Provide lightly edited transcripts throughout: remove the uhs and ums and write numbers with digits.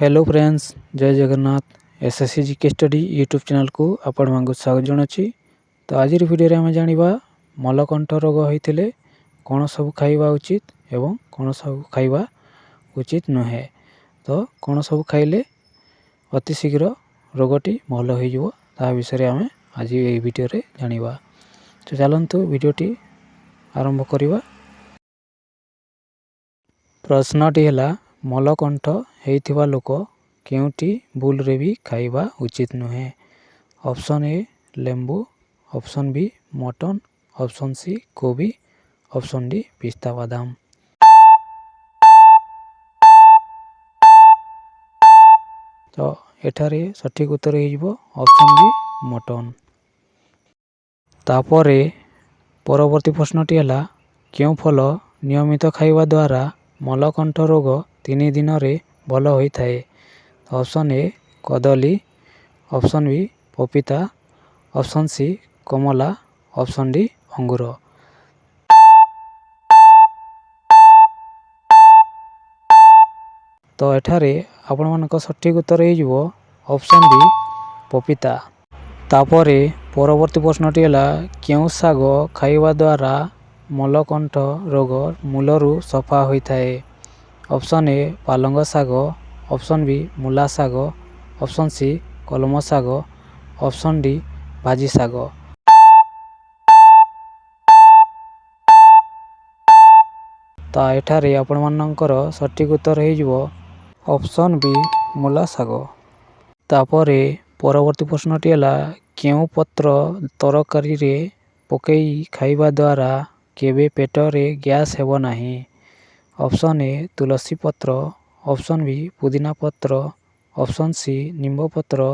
Hello friends, जय Jagannath. SSC GK study YouTube channel को आपण मानक स्वागत जनाची। तो आज वीडियो रे हम जानिबा मलकंठ रोग होइतिले कोन सब खाइबा उचित एवं कोन सब खाइबा उचित नहे। तो कोन सब खाइले अति शीघ्र रोगटी भल हो जिवो ता विषय हम आज ए वीडियो रे जानिबा। तो चलंतु वीडियोटी आरंभ करिबा। प्रश्नटी है मलकंठ होइथिबा लोक केउटी भूल रे भी खाइबा उचित नुहे। ऑप्शन ए लेंबू, option B mutton, option C कोबी, ऑप्शन डी पिस्ता बादाम। तो एठारे सठिक उत्तर हो ऑप्शन बी मटन। तापरे परवर्ती प्रश्नटी है क्यों फल नियमित खाइबा द्वारा मलकंठ रोग 3 दिन रे भल होता है। ऑप्शन ए कदली, ऑप्शन बी पपीता, ऑप्शन सी कमला, ऑप्शन डी अंगूर। तो एठारे आपण मानक सठिक उत्तर हो ऑप्शन बी पपीता। तापरे परवर्ती प्रश्नटी है क्यों साग खाइबा द्वारा मलकंठ रोग मूलरू सफा होता है। ऑप्शन ए पालंग साग, ऑप्शन बी मूला साग, ऑप्शन सी कलम साग, ऑप्शन डी भाजी साग। तो एठारे आपण मानकर सठिक उत्तर हो ऑप्शन बी मूला साग। तापरे परवर्ती प्रश्नटी है क्यों पत्र तरकारी रे पकई खाइबा द्वारा केबे पेट रे गैस हेबो नाही। ऑप्शन ए तुलसी पत्र, ऑप्शन बी पुदीना पत्र, ऑप्शन सी नींबू पत्र,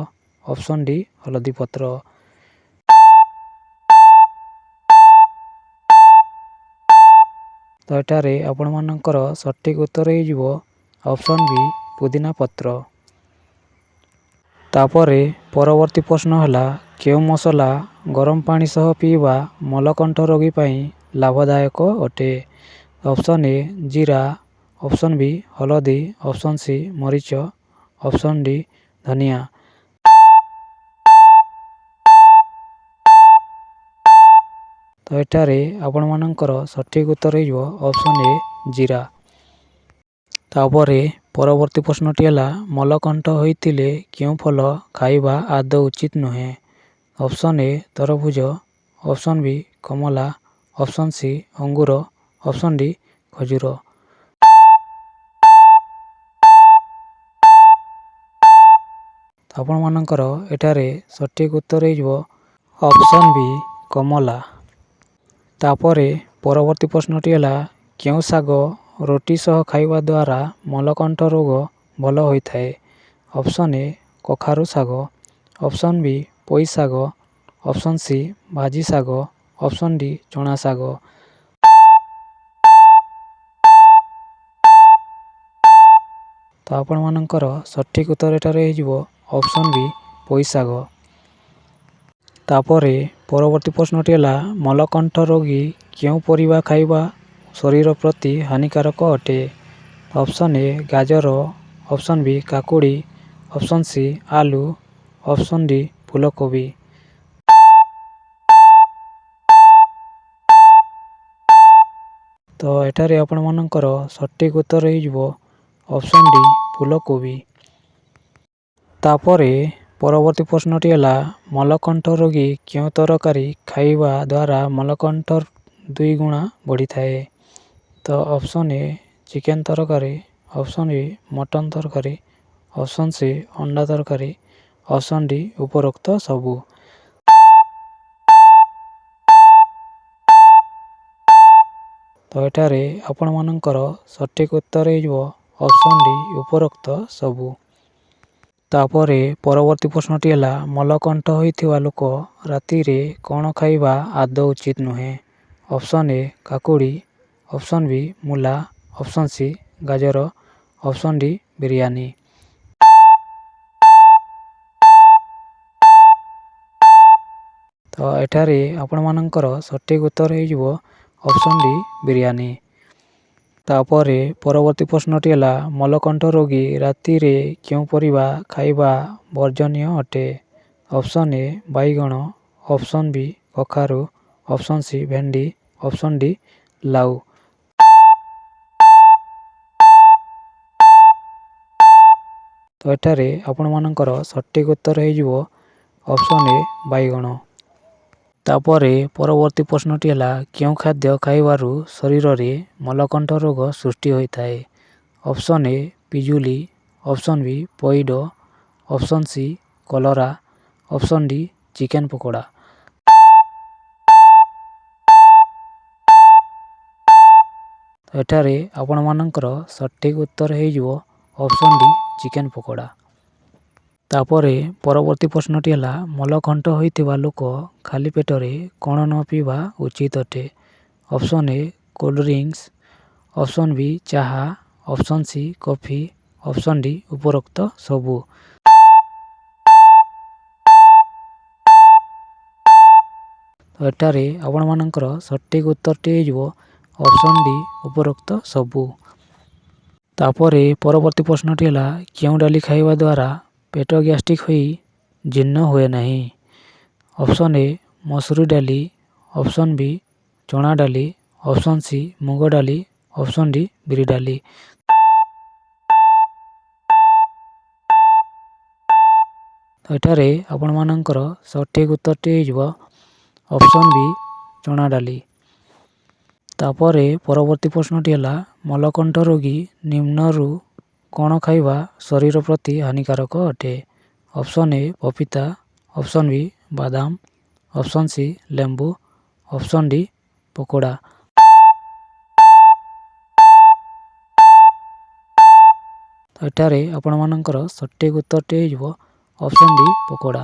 ऑप्शन डी हलदी पत्र। तो एटारे आपण मानकर सठिक उत्तर हो ऑप्शन बी पुदीना पत्र। तापरे परवर्ती प्रश्न है क्यों मसला गरम पानी सह पीवा मलकंठ रोगी पाई लाभदायक अटे। ऑप्शन ए जीरा, ऑप्शन बी हलदी, ऑप्शन सी मरीच, ऑप्शन डी धनिया। तो एठारे आपण मानकर सठिक उत्तर हो ऑप्शन ए जीरा। तापरे परवर्ती प्रश्नटी है मलकंठ होइतिले क्यों फल खाइबा आदौ उचित नुहे। ऑप्शन ए तरबुज, ऑप्शन बी कमला, ऑप्शन सी अंगूर, ऑप्शन डी खजूर। आपण मानकर एठारे सठिक उत्तर हो ऑप्शन बी कमला। तापरे परवर्ती प्रश्नटी है क्यों साग रोटी सह खाइबा द्वारा मलकंठ रोग भल होता है। ऑप्शन ए कखारु साग, ऑप्शन बी पोई साग, ऑप्शन सी भाजी साग, ऑप्शन डी चना साग। तो आपण मानकर सठिक उत्तर एटारे हो ऑप्शन बी पोई साग। तापरे परवर्ती प्रश्नटी है मलकंठ रोगी क्यों परिबा खाइबा शरीर प्रति हानिकारक अटे। ऑप्शन ए गाजर, ऑप्शन बी काकुड़ी, ऑप्शन सी आलू, ऑप्शन डी फूलकोबी। तो एठारे आपण मानकर सठिक उत्तर हो ऑप्शन डी फूलकोबी। तापरे परवर्ती प्रश्नटी है मलकंठ रोगी क्यों तरकारी खाइबा द्वारा मलकंठ 2 गुणा बढ़ी थाए। तो ऑप्शन ए चिकेन तरकारी, ऑप्शन बी मटन तरकारी, ऑप्शन सी अंडा तरकारी, ऑप्शन डी उपरोक्त सबू। तो एठारे आपण मानकर सठिक उत्तर हो ऑप्शन डी उपरोक्त सबू। तापरे परवर्ती प्रश्नटी है मलकंठ होइथिबा लोक राति रे कोन खाइबा आदौ उचित नुहे। ऑप्शन ए काकुड़ी, ऑप्शन बी मूला, ऑप्शन सी गाजर, ऑप्शन डी बिरयानी। तो एठारे आपण मानकर सठिक उत्तर हो ऑप्शन डी बिरयानी। ତାପରେ ପରବର୍ତ୍ତୀ ପ୍ରଶ୍ନଟି ହେଲା ମଳକଣ୍ଠ ରୋଗୀ ରାତିରେ କେଉଁ ପରିବା ଖାଇବା ବର୍ଜନୀୟ ଅଟେ? ଅପସନ୍ ଏ ବାଇଗଣ, ଅପସନ୍ ବି କଖାରୁ, ଅପସନ୍ ସି ଭେଣ୍ଡି, ଅପସନ୍ ଡି ଲାଉ। ତ ଏଠାରେ ଆପଣମାନଙ୍କର ସଠିକ୍ ଉତ୍ତର ହେଇଯିବ ଅପସନ୍ ଏ ବାଇଗଣ। ତାପରେ ପରବର୍ତ୍ତୀ ପ୍ରଶ୍ନଟି ହେଲା କେଉଁ ଖାଦ୍ୟ ଖାଇବାରୁ ଶରୀରରେ ମଳକଣ୍ଠ ରୋଗ ସୃଷ୍ଟି ହୋଇଥାଏ? ଅପସନ୍ ଏ ପିଜୁଳି, ଅପସନ୍ ବି ପଇଡ଼, ଅପସନ୍ ସି କଲରା, ଅପସନ୍ ଡି ଚିକେନ ପକୋଡ଼ା। ଏଠାରେ ଆପଣମାନଙ୍କର ସଠିକ୍ ଉତ୍ତର ହେଇଯିବ ଅପସନ୍ ଡି ଚିକେନ ପକୋଡ଼ା। ତାପରେ ପରବର୍ତ୍ତୀ ପ୍ରଶ୍ନଟି ହେଲା ମଳକଣ୍ଠ ହୋଇଥିବା ଲୋକ ଖାଲି ପେଟରେ କ'ଣ ନ ପିଇବା ଉଚିତ ଅଟେ? Option A cold drinks, option B ଚାହା, option C coffee, option D ଉପରୋକ୍ତ ସବୁ। ଏଠାରେ ଆପଣମାନଙ୍କର ସଠିକ୍ ଉତ୍ତରଟି ହେଇଯିବ ଅପସନ୍ ଡି ଉପରୋକ୍ତ ସବୁ। ତାପରେ ପରବର୍ତ୍ତୀ ପ୍ରଶ୍ନଟି ହେଲା କେଉଁ ଡାଲି ଖାଇବା ଦ୍ୱାରା ପେଟ ଗ୍ୟାଷ୍ଟ୍ରିକ୍ ହୋଇ ଜୀର୍ଣ୍ଣ ହୁଏ ନାହିଁ? ଅପସନ୍ ଏ ମସୁର ଡାଲି, ଅପସନ୍ ବି ଚଣା ଡାଲି, ଅପସନ୍ ସି ମୁଗ ଡାଲି, ଅପସନ୍ ଡି ବିରି ଡାଲି। ଏଠାରେ ଆପଣମାନଙ୍କର ସଠିକ୍ ଉତ୍ତରଟି ହେଇଯିବ ଅପସନ୍ ବି ଚଣା ଡାଲି। ତାପରେ ପରବର୍ତ୍ତୀ ପ୍ରଶ୍ନଟି ହେଲା ମଳକଣ୍ଠ ରୋଗୀ ନିମ୍ନରୁ କ'ଣ ଖାଇବା ଶରୀର ପ୍ରତି ହାନିକାରକ ଅଟେ? ଅପସନ୍ ଏ ପପିତା, ଅପସନ୍ ବି ବାଦାମ, ଅପସନ୍ ସି ଲେମ୍ବୁ, ଅପସନ୍ ଡି ପକୋଡ଼ା। ଏଠାରେ ଆପଣମାନଙ୍କର ସଠିକ୍ ଉତ୍ତରଟି ହେଇଯିବ ଅପସନ୍ ଡି ପକୋଡ଼ା।